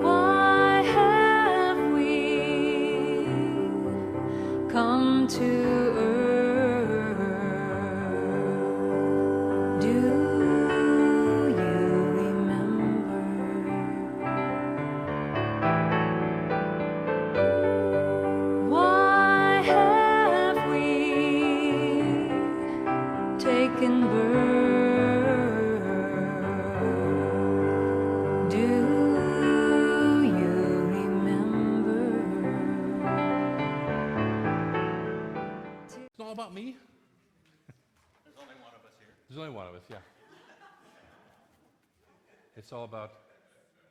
Why have we come to earth? Do you remember? Why have we taken birth? Do you remember? It's all about me? There's only one of us here. There's only one of us, yeah. It's all about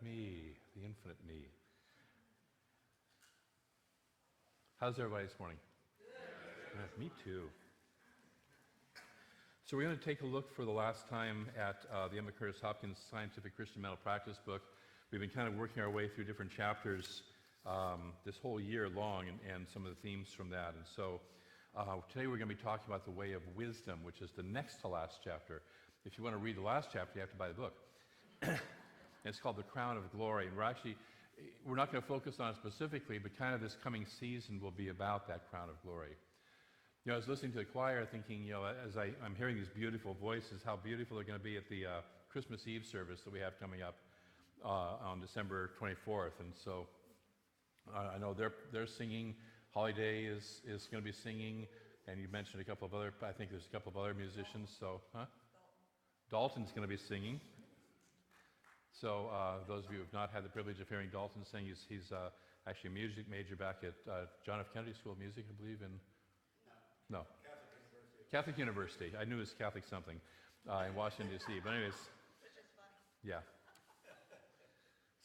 me, the infinite me. How's everybody this morning? Good. Me too. So we're going to take a look for the last time at the Emma Curtis Hopkins Scientific Christian Mental Practice book. We've been kind of working our way through different chapters this whole year long and some of the themes from that. And so today we're going to be talking about the way of wisdom, which is the next to last chapter. If you want to read the last chapter, you have to buy the book. It's called The Crown of Glory. And we're not going to focus on it specifically, but kind of this coming season will be about that crown of glory. You know, I was listening to the choir thinking, you know, as I'm hearing these beautiful voices, how beautiful they're going to be at the Christmas Eve service that we have coming up on December 24th. And so I know they're singing. Holly Day is going to be singing. And you mentioned a couple of other, I think there's a couple of other musicians. So, Dalton's going to be singing. So those of you who have not had the privilege of hearing Dalton sing, he's actually a music major back at John F. Kennedy School of Music, I believe, in... No. Catholic University. I knew it was Catholic something in Washington, D.C. But anyways, yeah.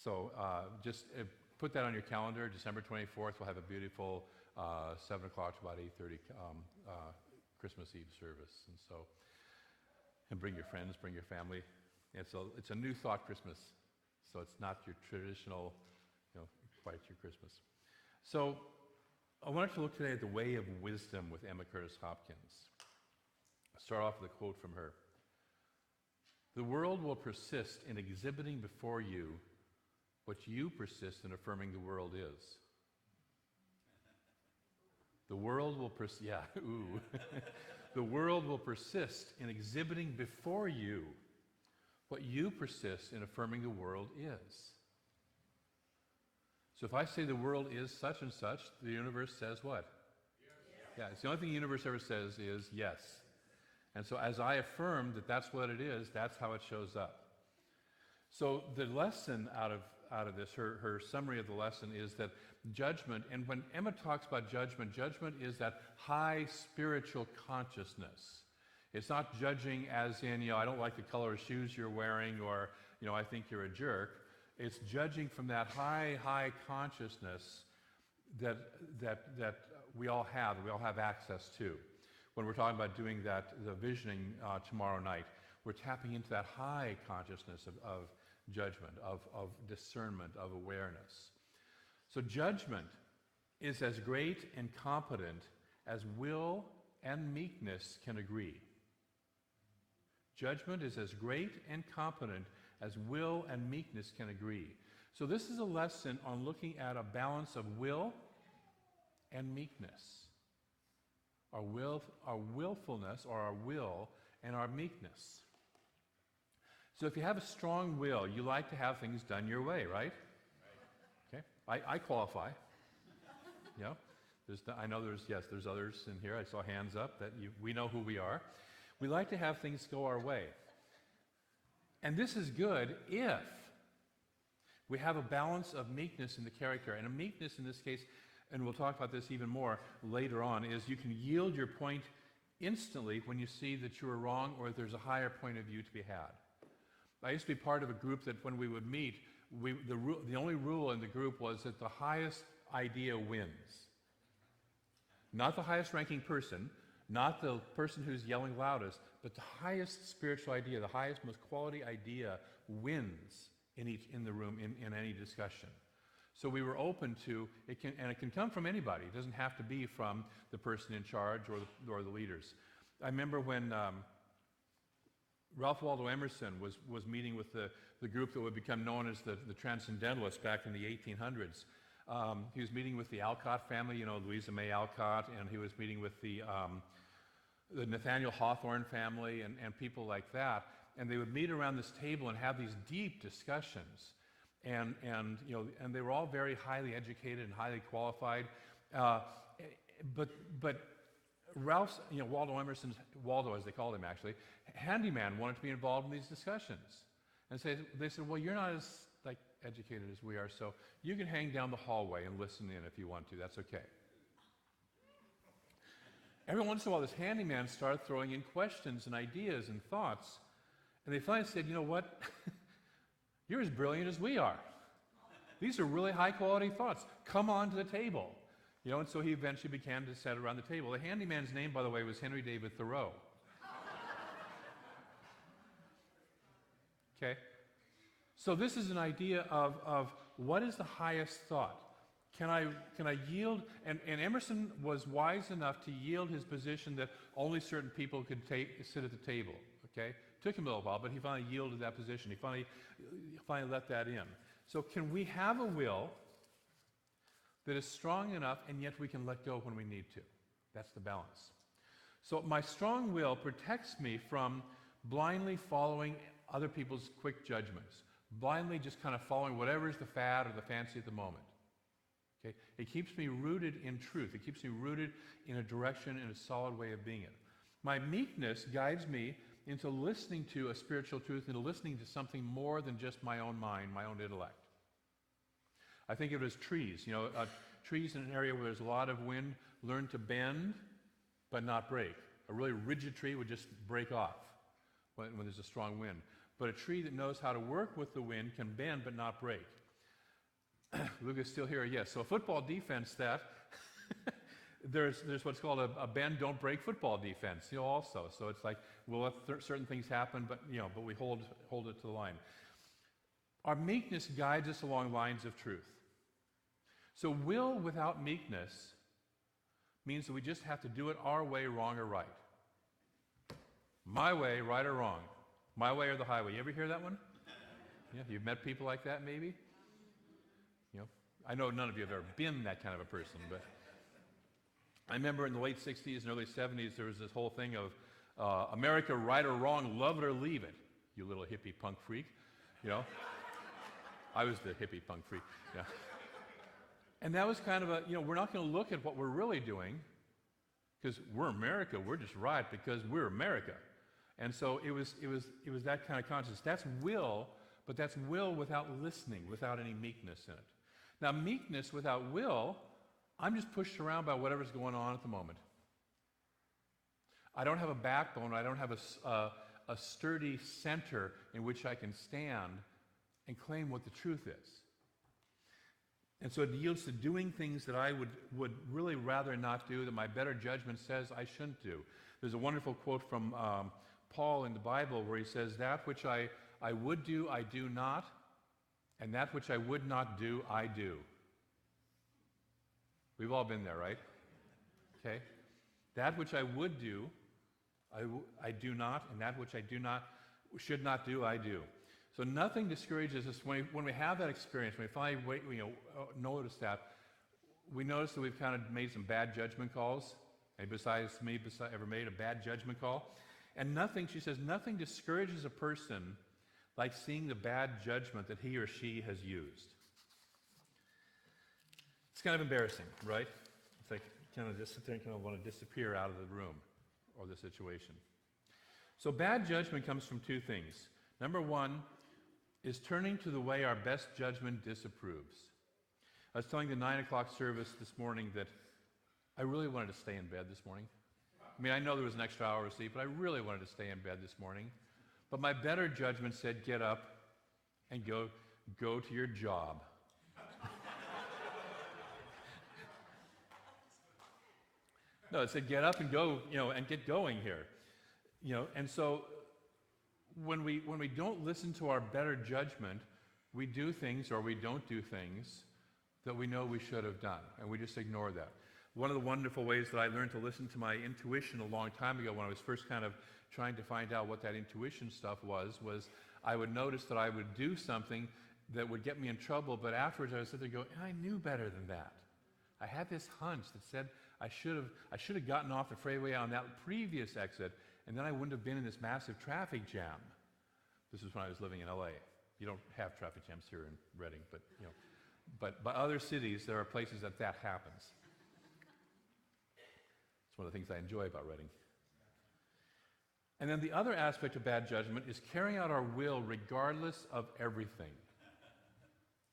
So just put that on your calendar. December 24th, we'll have a beautiful 7 o'clock to about 8:30 Christmas Eve service. And bring your friends, bring your family. It's a new thought Christmas. So it's not your traditional, quite your Christmas. So I wanted to look today at the way of wisdom with Emma Curtis Hopkins. I'll start off with a quote from her. The world will persist in exhibiting before you what you persist in affirming the world is. The world will The world will persist in exhibiting before you what you persist in affirming the world is. So if I say the world is such and such, the universe says what? Yes. Yeah, it's the only thing the universe ever says is yes. And so as I affirm that that's what it is, that's how it shows up. So the lesson out of this, her summary of the lesson is that judgment, and when Emma talks about judgment, judgment is that high spiritual consciousness. It's not judging as in, I don't like the color of shoes you're wearing, or, I think you're a jerk. It's judging from that high consciousness that we all have access to. When we're talking about doing the visioning tomorrow night, we're tapping into that high consciousness of judgment, of discernment, of awareness. So judgment is as great and competent as will and meekness can agree. Judgment is as great and competent as will and meekness can agree. So this is a lesson on looking at a balance of will and meekness. Our willfulness, or our will, and our meekness. So if you have a strong will, you like to have things done your way, right? Okay, I qualify. I know there's others in here. I saw hands up that we know who we are. We like to have things go our way. And this is good if we have a balance of meekness in the character. And a meekness in this case, and we'll talk about this even more later on, is you can yield your point instantly when you see that you are wrong or there's a higher point of view to be had. I used to be part of a group that when we would meet, the only rule in the group was that the highest idea wins. Not the highest ranking person, not the person who's yelling loudest, but the highest spiritual idea, the highest, most quality idea wins in the room, in any discussion. So we were open to, it can come from anybody. It doesn't have to be from the person in charge or the leaders. I remember when Ralph Waldo Emerson was meeting with the group that would become known as the Transcendentalists back in the 1800s. He was meeting with the Alcott family, Louisa May Alcott, and he was meeting with the Nathaniel Hawthorne family and people like that. And they would meet around this table and have these deep discussions. And they were all very highly educated and highly qualified. But Ralph's, Waldo Emerson's, Waldo as they called him actually, handyman wanted to be involved in these discussions. And they said, well, you're not as educated as we are, so you can hang down the hallway and listen in if you want to. That's okay. Every once in a while, this handyman started throwing in questions and ideas and thoughts. And they finally said, you know what? You're as brilliant as we are. These are really high-quality thoughts. Come on to the table. And so he eventually began to sit around the table. The handyman's name, by the way, was Henry David Thoreau. Okay? So this is an idea of what is the highest thought? Can I yield? And Emerson was wise enough to yield his position that only certain people could sit at the table. Okay? Took him a little while, but he finally yielded that position. He finally let that in. So can we have a will that is strong enough, and yet we can let go when we need to? That's the balance. So my strong will protects me from blindly following other people's quick judgments, blindly just kind of following whatever is the fad or the fancy at the moment. Okay? It keeps me rooted in truth. It keeps me rooted in a direction, in a solid way of being it. My meekness guides me into listening to a spiritual truth, into listening to something more than just my own mind, my own intellect. I think of it as trees. Trees in an area where there's a lot of wind learn to bend but not break. A really rigid tree would just break off when there's a strong wind. But a tree that knows how to work with the wind can bend but not break. Luca's still here, yes. So a football defense that there's what's called a bend, don't break football defense, also. So it's like we'll let certain things happen, but we hold it to the line. Our meekness guides us along lines of truth. So will without meekness means that we just have to do it our way, wrong or right. My way, right or wrong. My way or the highway. You ever hear that one? Yeah, you've met people like that maybe? I know none of you have ever been that kind of a person, but I remember in the late 60s and early 70s there was this whole thing of America, right or wrong, love it or leave it, you little hippie punk freak, I was the hippie punk freak, yeah. And that was kind of we're not going to look at what we're really doing because we're America, we're just right because we're America. And so it was that kind of conscience. That's will, but that's will without listening, without any meekness in it. Now, meekness without will, I'm just pushed around by whatever's going on at the moment. I don't have a backbone. I don't have a sturdy center in which I can stand and claim what the truth is. And so it yields to doing things that I would really rather not do, that my better judgment says I shouldn't do. There's a wonderful quote from Paul in the Bible where he says, that which I would do, I do not, and that which I would not do, I do. We've all been there, right? Okay? That which I would do, I do not, and that which I should not do, I do. So nothing discourages us when we have that experience, when we finally notice that, we notice that we've kind of made some bad judgment calls. And besides me, ever made a bad judgment call? And she says, nothing discourages a person like seeing the bad judgment that he or she has used. It's kind of embarrassing, right? It's like kind of just sit there and kind of want to disappear out of the room or the situation. So bad judgment comes from two things. Number one is turning to the way our best judgment disapproves. I was telling the 9 o'clock service this morning that I really wanted to stay in bed this morning. I mean, I know there was an extra hour of sleep, but I really wanted to stay in bed this morning. But my better judgment said, get up and go to your job. No, it said, get up and go, and get going here. And so when we don't listen to our better judgment, we do things or we don't do things that we know we should have done, and we just ignore that. One of the wonderful ways that I learned to listen to my intuition a long time ago when I was first kind of trying to find out what that intuition stuff was I would notice that I would do something that would get me in trouble, but afterwards I would sit there and go, I knew better than that. I had this hunch that said I should have gotten off the freeway on that previous exit, and then I wouldn't have been in this massive traffic jam. This is when I was living in LA. You don't have traffic jams here in Redding, but but by other cities, there are places that happens. It's one of the things I enjoy about Redding. And then the other aspect of bad judgment is carrying out our will regardless of everything.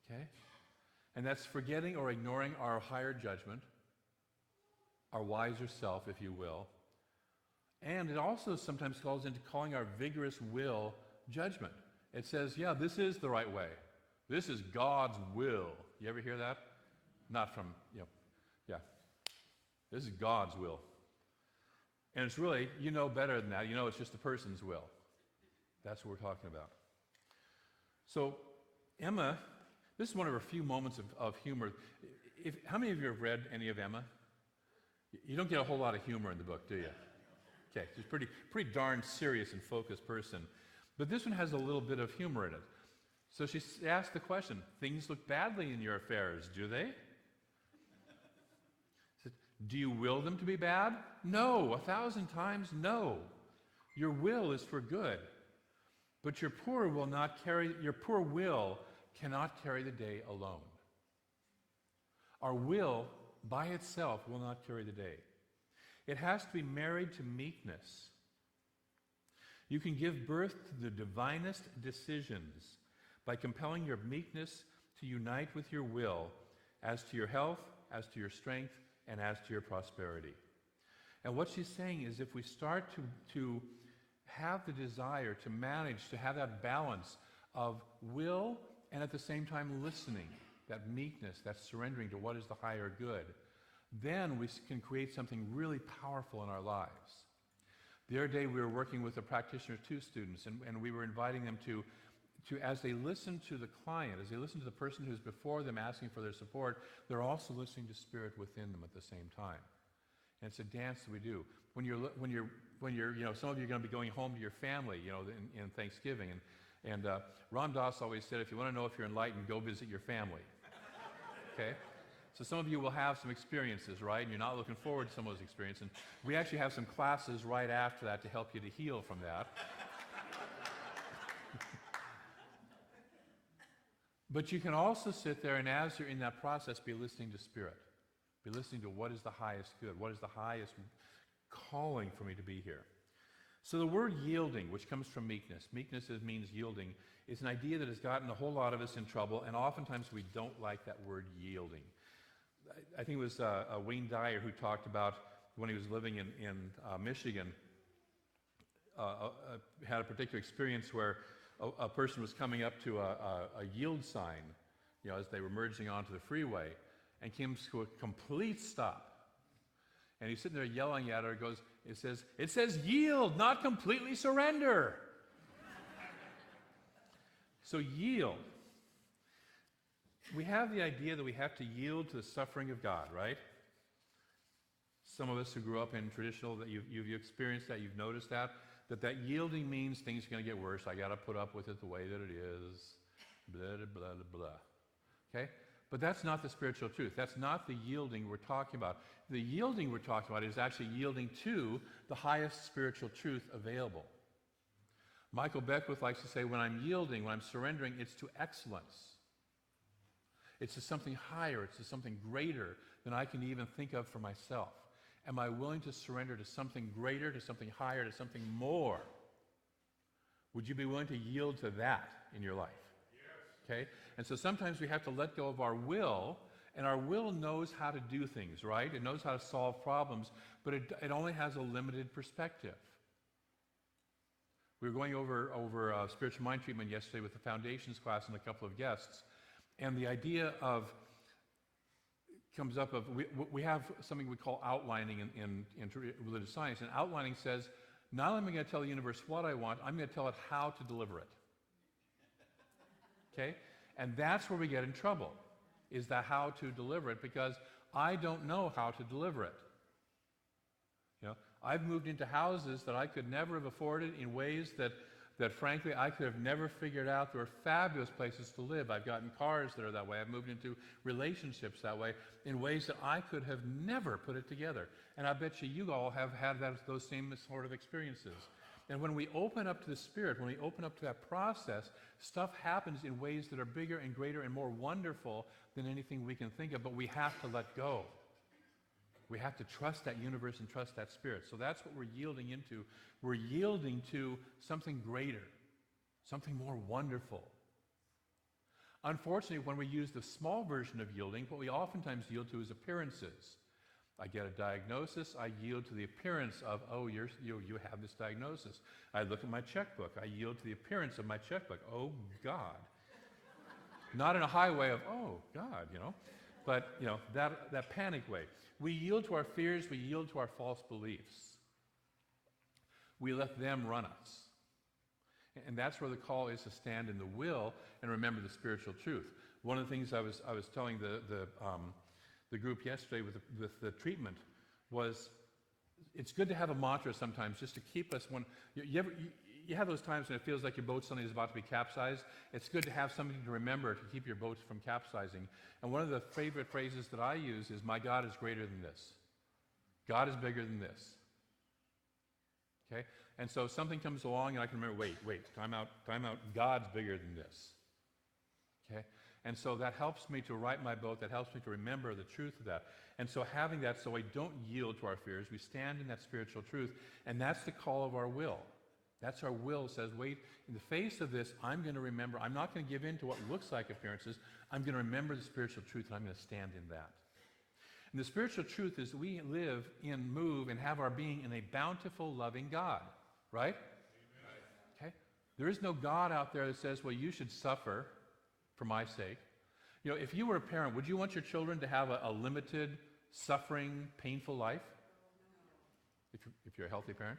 Okay? And that's forgetting or ignoring our higher judgment, our wiser self, if you will. And it also sometimes calls into calling our vigorous will judgment. It says, yeah, this is the right way. This is God's will. You ever hear that? Not from, yeah. This is God's will. And it's really, you know better than that. You know it's just a person's will. That's what we're talking about. So, Emma, this is one of her few moments of humor. How many of you have read any of Emma? You don't get a whole lot of humor in the book, do you? Okay, she's pretty darn serious and focused person. But this one has a little bit of humor in it. So she asked the question, things look badly in your affairs, do they? Said, do you will them to be bad? No, 1,000 times no. Your will is for good. But your poor will cannot carry the day alone. Our will by itself will not carry the day. It has to be married to meekness. You can give birth to the divinest decisions by compelling your meekness to unite with your will as to your health, as to your strength, and as to your prosperity. And what she's saying is if we start to have the desire to manage, to have that balance of will and at the same time listening, that meekness, that surrendering to what is the higher good, then we can create something really powerful in our lives. The other day we were working with a practitioner, 2 students, and we were inviting them to, as they listen to the client, as they listen to the person who's before them asking for their support, they're also listening to spirit within them at the same time. And it's a dance that we do. When you're some of you are going to be going home to your family, in Thanksgiving, and Ram Dass always said, if you want to know if you're enlightened, go visit your family. Okay? So some of you will have some experiences, right? And you're not looking forward to some of those experiences. And we actually have some classes right after that to help you to heal from that. But you can also sit there and as you're in that process, be listening to Spirit. Be listening to what is the highest good, what is the highest calling for me to be here. So the word yielding, which comes from meekness, means yielding, is an idea that has gotten a whole lot of us in trouble, and oftentimes we don't like that word yielding. I think it was Wayne Dyer who talked about when he was living in Michigan, had a particular experience where a person was coming up to a yield sign, as they were merging onto the freeway, and came to a complete stop. And he's sitting there yelling at her, it says yield, not completely surrender. So yield. We have the idea that we have to yield to the suffering of God, right? Some of us who grew up in traditional, that you've experienced that, you've noticed that yielding means things are going to get worse. I got to put up with it the way that it is, blah, blah, blah, blah. Okay? But that's not the spiritual truth. That's not the yielding we're talking about. The yielding we're talking about is actually yielding to the highest spiritual truth available. Michael Beckwith likes to say, when I'm yielding, when I'm surrendering, it's to excellence. It's to something higher. It's to something greater than I can even think of for myself. Am I willing to surrender to something greater, to something higher, to something more? Would you be willing to yield to that in your life? Yes. Okay? And so sometimes we have to let go of our will, and our will knows how to do things, right? It knows how to solve problems, but it only has a limited perspective. We were going over spiritual mind treatment yesterday with the foundations class and a couple of guests, and the idea comes up of, we have something we call outlining in religious science, and outlining says, not only am I going to tell the universe what I want, I'm going to tell it how to deliver it. Okay? And that's where we get in trouble, is the how to deliver it, because I don't know how to deliver it. I've moved into houses that I could never have afforded in ways that frankly I could have never figured out. There are fabulous places to live. I've gotten cars that are that way. I've moved into relationships that way in ways that I could have never put it together. And I bet you all have had those same sort of experiences. And when we open up to the Spirit, when we open up to that process, stuff happens in ways that are bigger and greater and more wonderful than anything we can think of, but we have to let go. We have to trust that universe and trust that Spirit. So that's what we're yielding into. We're yielding to something greater, something more wonderful. Unfortunately, when we use the small version of yielding, what we oftentimes yield to is appearances. I get a diagnosis, I yield to the appearance of, oh, you have this diagnosis. I look at my checkbook, I yield to the appearance of my checkbook. Oh, God. Not in a high way of, oh, God, but, that panic way. We yield to our fears, we yield to our false beliefs. We let them run us. And that's where the call is to stand in the will and remember the spiritual truth. One of the things I was telling the group yesterday with the treatment was, it's good to have a mantra sometimes just to keep us when you have those times when it feels like your boat suddenly is about to be capsized. It's good to have something to remember to keep your boat from capsizing. And one of the favorite phrases that I use is, my God is greater than this. God is bigger than this. Okay? And so something comes along and I can remember, wait, time out, God's bigger than this. Okay? And so that helps me to right my boat, that helps me to remember the truth of that. And so having that, so I don't yield to our fears, we stand in that spiritual truth, and that's the call of our will. That's our will says, wait, in the face of this, I'm going to remember, I'm not going to give in to what looks like appearances, I'm going to remember the spiritual truth, and I'm going to stand in that. And the spiritual truth is we live and move and have our being in a bountiful, loving God, right? Amen. Okay? There is no God out there that says, well, you should suffer for my sake. If you were a parent, would you want your children to have a limited, suffering, painful life? If you're a healthy parent?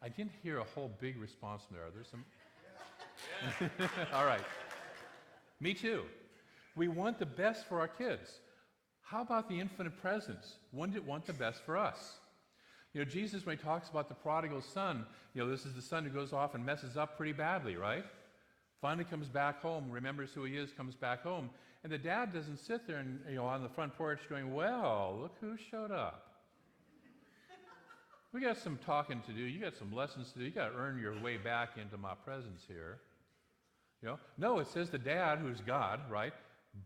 I didn't hear a whole big response from there. Are there some? All right. Me too. We want the best for our kids. How about the infinite presence? Wouldn't it want the best for us? Jesus, when he talks about the prodigal son, this is the son who goes off and messes up pretty badly, right? Finally comes back home, remembers who he is, comes back home. And the dad doesn't sit there and, on the front porch going, well, look who showed up. We got some talking to do. You got some lessons to do. You got to earn your way back into my presence here. No, it says the dad, who's God, right,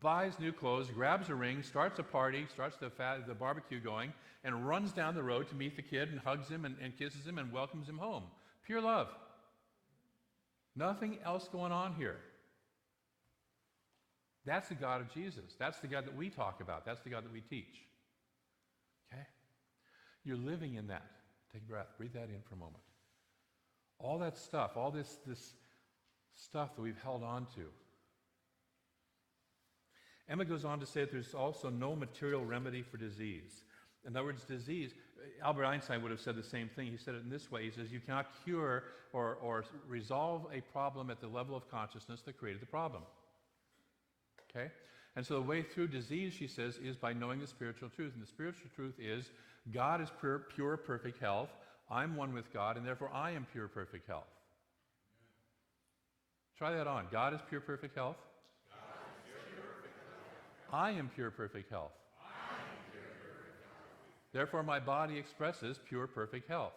buys new clothes, grabs a ring, starts a party, starts the barbecue going, and runs down the road to meet the kid and hugs him and kisses him and welcomes him home. Pure love. Nothing else going on here. That's the God of Jesus. That's the God that we talk about. That's the God that we teach. Okay? You're living in that. Take a breath. Breathe that in for a moment. All that stuff, all this stuff that we've held on to. Emma goes on to say that there's also no material remedy for disease. In other words, disease, Albert Einstein would have said the same thing. He said it in this way. He says, you cannot cure or resolve a problem at the level of consciousness that created the problem. Okay? And so the way through disease, she says, is by knowing the spiritual truth. And the spiritual truth is, God is pure, perfect health. I'm one with God, and therefore I am pure, perfect health. Try that on. God is pure, perfect health. I am pure, perfect health. Therefore, my body expresses pure, perfect health.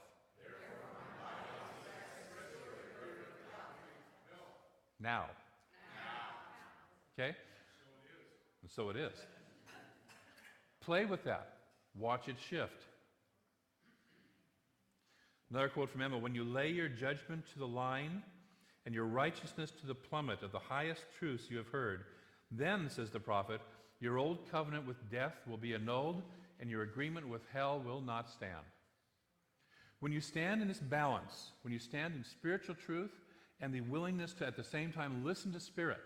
Now. Okay? And so it is. Play with that. Watch it shift. Another quote from Emma, when you lay your judgment to the line and your righteousness to the plummet of the highest truths you have heard, then, says the prophet, your old covenant with death will be annulled and your agreement with hell will not stand. When you stand in this balance, when you stand in spiritual truth and the willingness to at the same time listen to Spirit,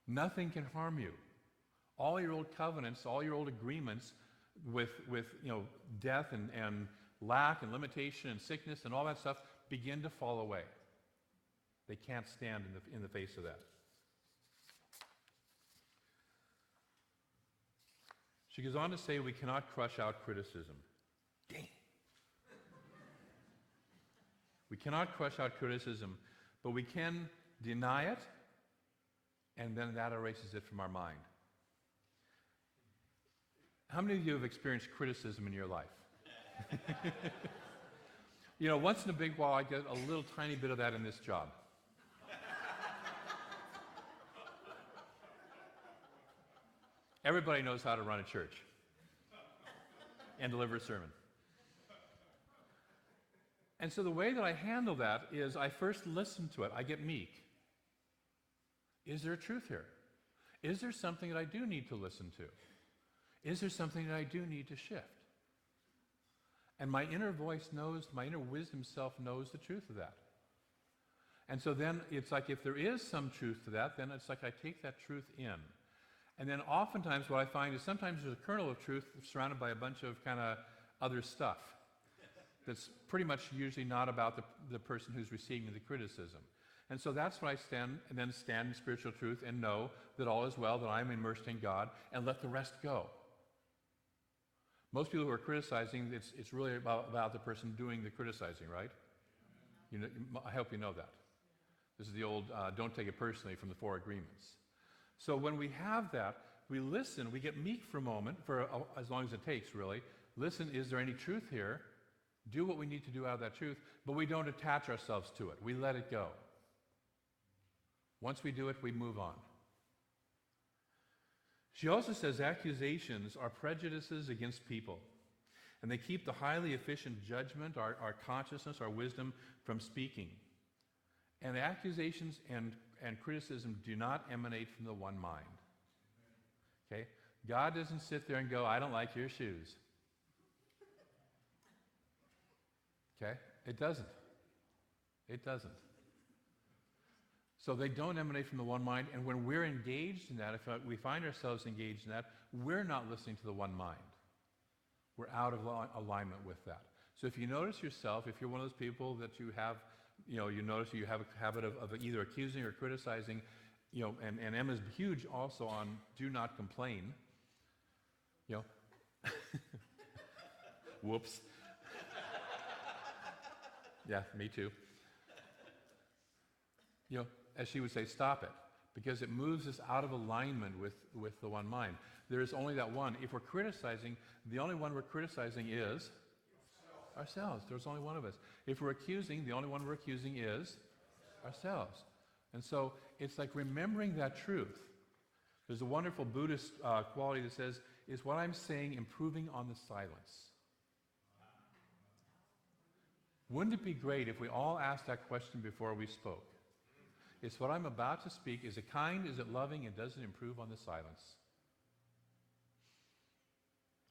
nothing can harm you. All your old covenants, all your old agreements with death and lack and limitation and sickness and all that stuff begin to fall away. They can't stand in the face of that. She goes on to say we cannot crush out criticism. Dang. We cannot crush out criticism, but we can deny it, and then that erases it from our mind. How many of you have experienced criticism in your life? You know, once in a big while I get a little tiny bit of that in this job. Everybody knows how to run a church and deliver a sermon. And so the way that I handle that is I first listen to it. I get meek. Is there a truth here? Is there something that I do need to listen to? Is there something that I do need to shift? And my inner voice knows, my inner wisdom self knows the truth of that. And so then it's like if there is some truth to that, then it's like I take that truth in. And then oftentimes what I find is sometimes there's a kernel of truth surrounded by a bunch of kind of other stuff that's pretty much usually not about the person who's receiving the criticism. And so that's when I stand in spiritual truth and know that all is well, that I'm immersed in God, and let the rest go. Most people who are criticizing, it's really about the person doing the criticizing, right? You know, I hope you know that. This is the old don't take it personally from the Four Agreements. So when we have that, we listen, we get meek for a moment, for as long as it takes, really. Listen, is there any truth here? Do what we need to do out of that truth, but we don't attach ourselves to it. We let it go. Once we do it, we move on. She also says accusations are prejudices against people, and they keep the highly efficient judgment, our consciousness, our wisdom from speaking. And accusations and criticism do not emanate from the one mind. Okay? God doesn't sit there and go, I don't like your shoes. Okay? It doesn't. It doesn't. So they don't emanate from the one mind, and when we're engaged in that, if we find ourselves engaged in that, we're not listening to the one mind. We're out of alignment with that. So if you notice yourself, if you're one of those people that you have, you notice you have a habit of either accusing or criticizing, and Emma's huge also on do not complain. Whoops. Yeah, me too. As she would say, stop it, because it moves us out of alignment with the one mind. There is only that one. If we're criticizing, the only one we're criticizing is ourselves. There's only one of us. If we're accusing, the only one we're accusing is ourselves. And so it's like remembering that truth. There's a wonderful Buddhist quality that says, is what I'm saying improving on the silence? Wouldn't it be great if we all asked that question before we spoke? Is what I'm about to speak, is it kind, is it loving, and does it improve on the silence?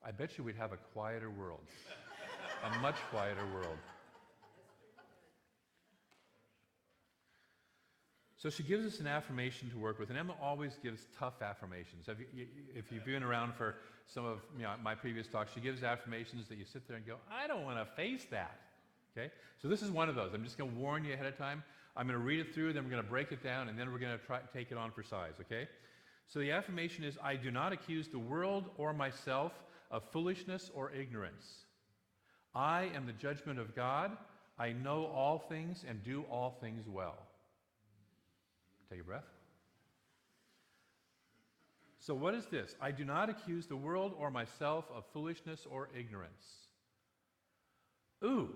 I bet you we'd have a quieter world. A much quieter world. So she gives us an affirmation to work with, and Emma always gives tough affirmations. If you've been around for some of my previous talks, she gives affirmations that you sit there and go, I don't want to face that. Okay? So this is one of those. I'm just going to warn you ahead of time. I'm going to read it through, then we're going to break it down, and then we're going to take it on for size, okay? So the affirmation is, I do not accuse the world or myself of foolishness or ignorance. I am the judgment of God. I know all things and do all things well. Take a breath. So what is this? I do not accuse the world or myself of foolishness or ignorance. Ooh.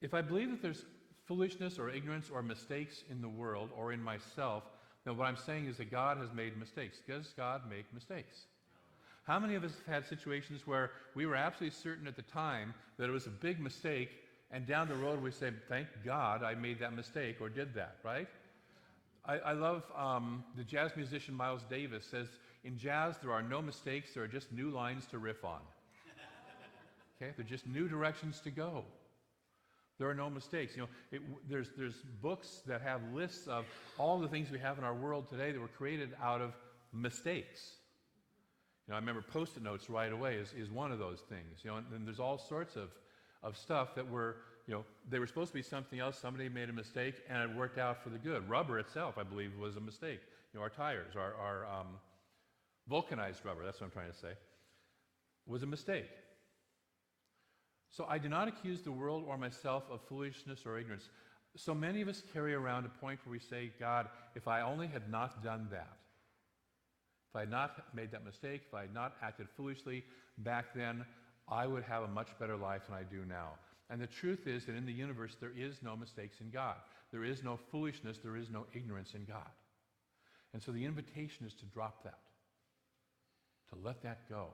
If I believe that there's foolishness or ignorance or mistakes in the world or in myself, then what I'm saying is that God has made mistakes. Does God make mistakes? How many of us have had situations where we were absolutely certain at the time that it was a big mistake, and down the road we say, thank God I made that mistake or did that, right? I love the jazz musician Miles Davis says, in jazz there are no mistakes, there are just new lines to riff on. Okay, they're just new directions to go. There are no mistakes. There's books that have lists of all the things we have in our world today that were created out of mistakes. I remember Post-it notes right away is one of those things. And there's all sorts of stuff that were, they were supposed to be something else. Somebody made a mistake, and it worked out for the good. Rubber itself, I believe, was a mistake. our tires, our vulcanized rubber, that's what I'm trying to say, was a mistake. So I do not accuse the world or myself of foolishness or ignorance. So many of us carry around a point where we say, God, if I only had not done that, if I had not made that mistake, if I had not acted foolishly back then, I would have a much better life than I do now. And the truth is that in the universe, there is no mistakes in God. There is no foolishness, there is no ignorance in God. And so the invitation is to drop that, to let that go.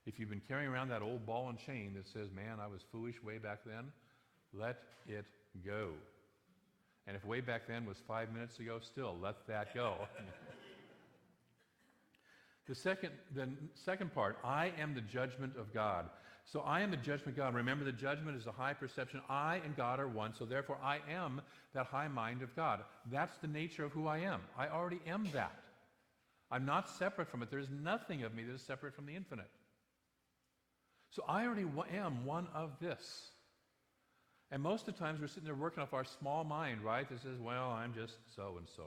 If you've been carrying around that old ball and chain that says, man, I was foolish way back then, let it go. And if way back then was 5 minutes ago, still let that go. The second part, I am the judgment of God. So I am the judgment of God. Remember, the judgment is a high perception. I and God are one, so therefore I am that high mind of God. That's the nature of who I am. I already am that. I'm not separate from it. There's nothing of me that is separate from the infinite. So I already am one of this. And most of the times we're sitting there working off our small mind, right? That says, well, I'm just so-and-so.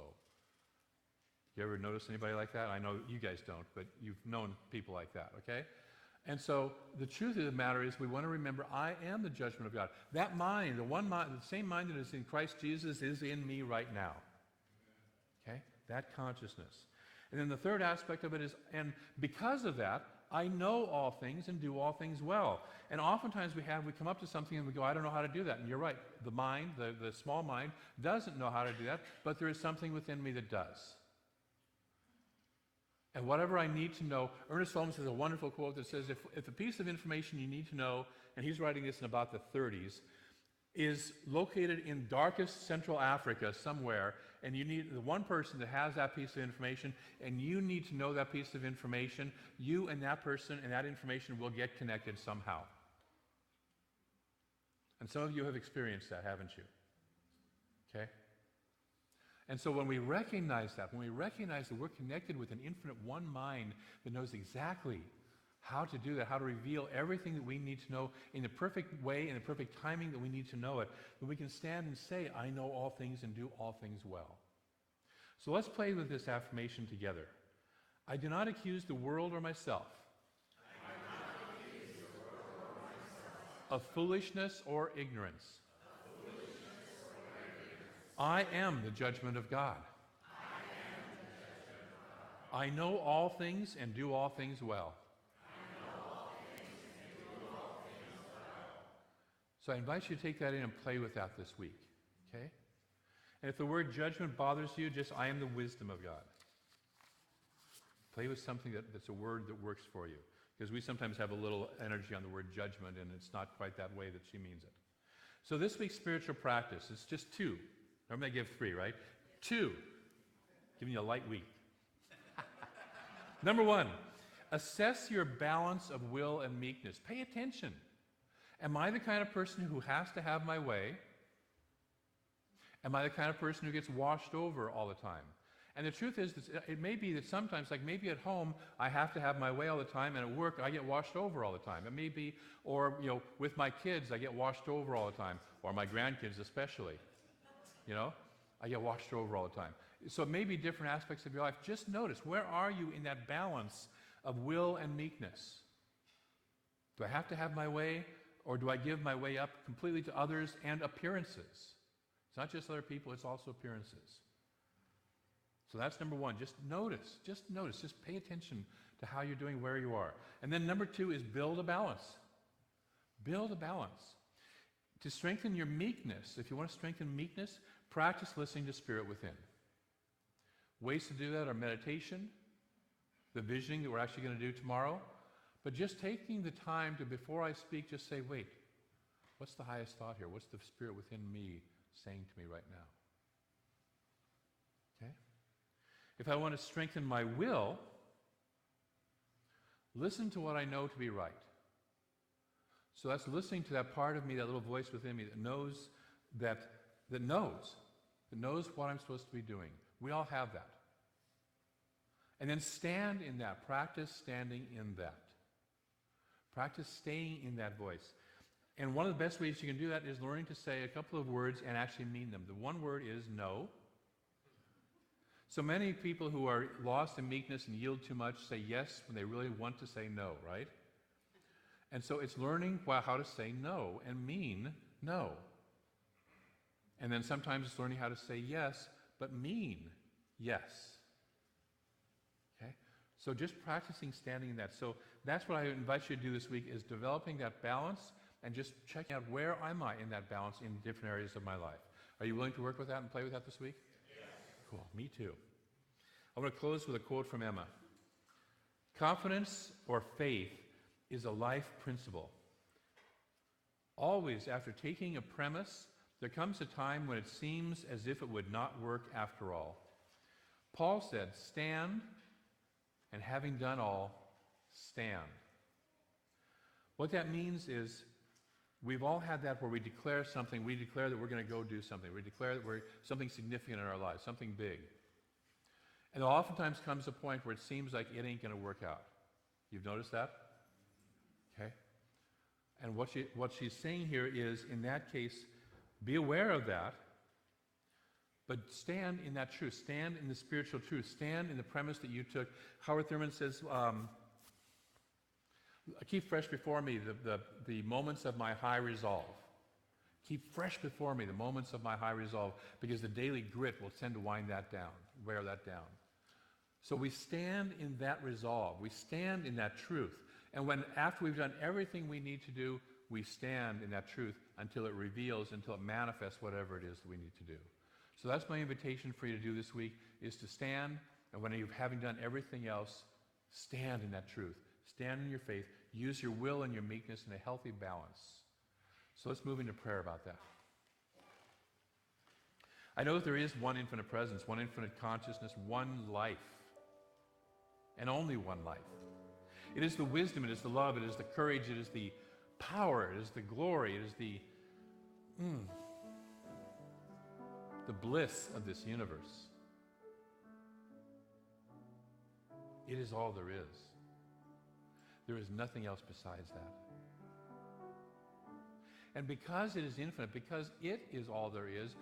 You ever notice anybody like that? I know you guys don't, but you've known people like that, okay? And so the truth of the matter is we want to remember I am the judgment of God. That mind, the one mind, the same mind that is in Christ Jesus is in me right now. Okay? That consciousness. And then the third aspect of it is, and because of that, I know all things and do all things well. And oftentimes we come up to something and we go, I don't know how to do that. And you're right, the mind, the small mind, doesn't know how to do that, but there is something within me that does. And whatever I need to know, Ernest Holmes has a wonderful quote that says, if a piece of information you need to know, and he's writing this in about the 30s, is located in darkest Central Africa somewhere, and you need the one person that has that piece of information, and you need to know that piece of information, you and that person and that information will get connected somehow. And some of you have experienced that, haven't you? Okay? And so when we recognize that, when we recognize that we're connected with an infinite one mind that knows exactly how to do that, how to reveal everything that we need to know in the perfect way, in the perfect timing that we need to know it, then we can stand and say, I know all things and do all things well. So let's play with this affirmation together. I do not accuse the world or myself of foolishness or ignorance. I am the judgment of God. I know all things and do all things well. So I invite you to take that in and play with that this week, okay? And if the word judgment bothers you, just I am the wisdom of God. Play with something that's a word that works for you. Because we sometimes have a little energy on the word judgment, and it's not quite that way that she means it. So this week's spiritual practice, it's just 2. Normally I give 3, right? 2. Giving you a light week. Number 1, assess your balance of will and meekness. Pay attention. Am I the kind of person who has to have my way? Am I the kind of person who gets washed over all the time? And the truth is, that it may be that sometimes, like maybe at home, I have to have my way all the time, and at work, I get washed over all the time. It may be, or with my kids, I get washed over all the time, or my grandkids especially. I get washed over all the time. So it may be different aspects of your life. Just notice, where are you in that balance of will and meekness? Do I have to have my way, or do I give my way up completely to others and appearances? It's not just other people, it's also appearances. So that's number 1. Just notice, just pay attention to how you're doing, where you are. And then number 2 is build a balance. Build a balance. To strengthen your meekness, if you want to strengthen meekness, practice listening to Spirit within. Ways to do that are meditation, the visioning that we're actually going to do tomorrow, but just taking the time to, before I speak, just say, wait, what's the highest thought here? What's the Spirit within me saying to me right now? Okay? If I want to strengthen my will, listen to what I know to be right. So that's listening to that part of me, that little voice within me that knows what I'm supposed to be doing. We all have that. And then stand in that. Practice standing in that. Practice staying in that voice. And one of the best ways you can do that is learning to say a couple of words and actually mean them. The one word is no. So many people who are lost in meekness and yield too much say yes when they really want to say no, right? And so it's learning how to say no and mean no. And then sometimes it's learning how to say yes, but mean yes. Okay? So just practicing standing in that. So that's what I invite you to do this week, is developing that balance and just checking out where am I in that balance in different areas of my life. Are you willing to work with that and play with that this week? Yes. Cool. Me too. I want to close with a quote from Emma. Confidence or faith is a life principle. Always, after taking a premise, there comes a time when it seems as if it would not work after all. Paul said, stand, and having done all, stand. What that means is we've all had that where we declare something, we declare that we're going to go do something, we declare that we're something significant in our lives, something big. And there oftentimes comes a point where it seems like it ain't going to work out. You've noticed that? Okay? And what she's saying here is, in that case, be aware of that, but stand in that truth. Stand in the spiritual truth. Stand in the premise that you took. Howard Thurman says, keep fresh before me the moments of my high resolve. Keep fresh before me the moments of my high resolve, because the daily grit will tend to wear that down. So we stand in that resolve. We stand in that truth. And after we've done everything we need to do, we stand in that truth until it reveals, until it manifests whatever it is that we need to do. So that's my invitation for you to do this week, is to stand, and when you're having done everything else, stand in that truth. Stand in your faith. Use your will and your meekness in a healthy balance. So let's move into prayer about that. I know that there is one infinite presence, one infinite consciousness, one life, and only one life. It is the wisdom, it is the love, it is the courage, it is the power, it is the glory, it is the bliss of this universe. It is all there is. There is nothing else besides that. And because it is infinite, because it is all there is,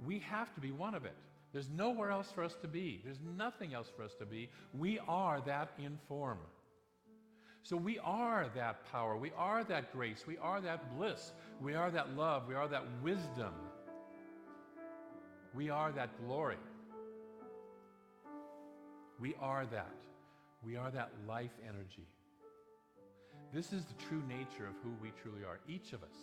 we have to be one of it. There's nowhere else for us to be. There's nothing else for us to be. We are that in form. So we are that power. We are that grace. We are that bliss. We are that love. We are that wisdom. We are that glory. We are that. We are that life energy. This is the true nature of who we truly are, each of us.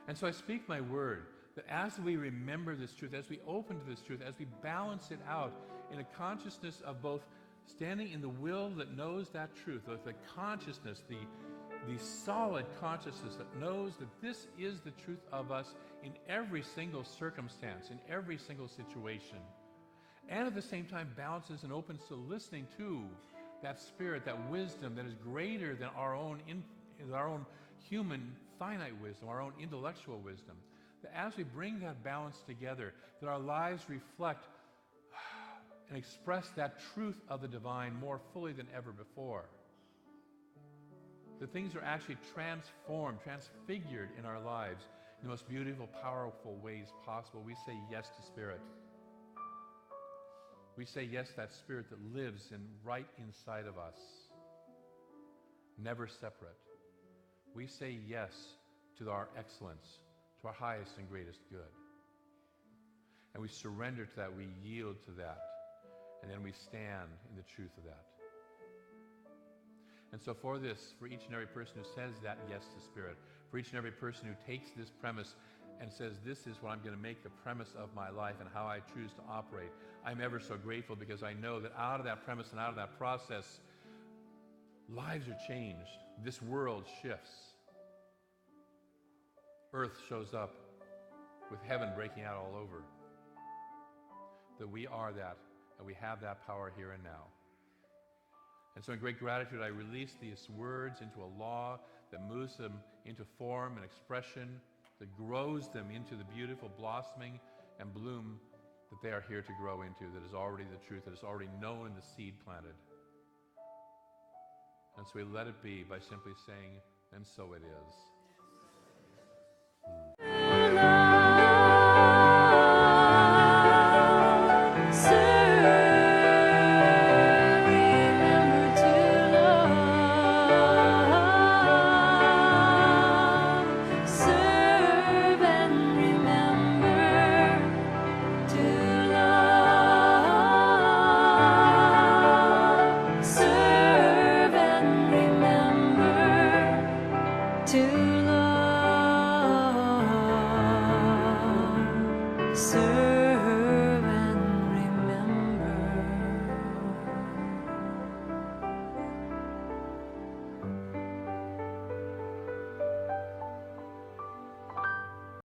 And so I speak my word that as we remember this truth, as we open to this truth, as we balance it out in a consciousness of both standing in the will that knows that truth, the consciousness, the solid consciousness that knows that this is the truth of us in every single circumstance, in every single situation, and at the same time balances and opens to listening to that spirit, that wisdom that is greater than our own human finite wisdom, our own intellectual wisdom. That as we bring that balance together, that our lives reflect and express that truth of the divine more fully than ever before. That things are actually transformed, transfigured in our lives in the most beautiful, powerful ways possible. We say yes to Spirit. We say yes to that Spirit that lives right inside of us, never separate. We say yes to our excellence, to our highest and greatest good. And we surrender to that, we yield to that, and then we stand in the truth of that. And so for each and every person who says that yes to Spirit, for each and every person who takes this premise and says, this is what I'm going to make the premise of my life and how I choose to operate, I'm ever so grateful, because I know that out of that premise and out of that process, lives are changed. This world shifts. Earth shows up with heaven breaking out all over. That we are that, and we have that power here and now. And so in great gratitude, I release these words into a law that moves them into form and expression, that grows them into the beautiful blossoming and bloom that they are here to grow into, that is already the truth, that is already known in the seed planted. And so we let it be by simply saying, and so it is. Love. to love.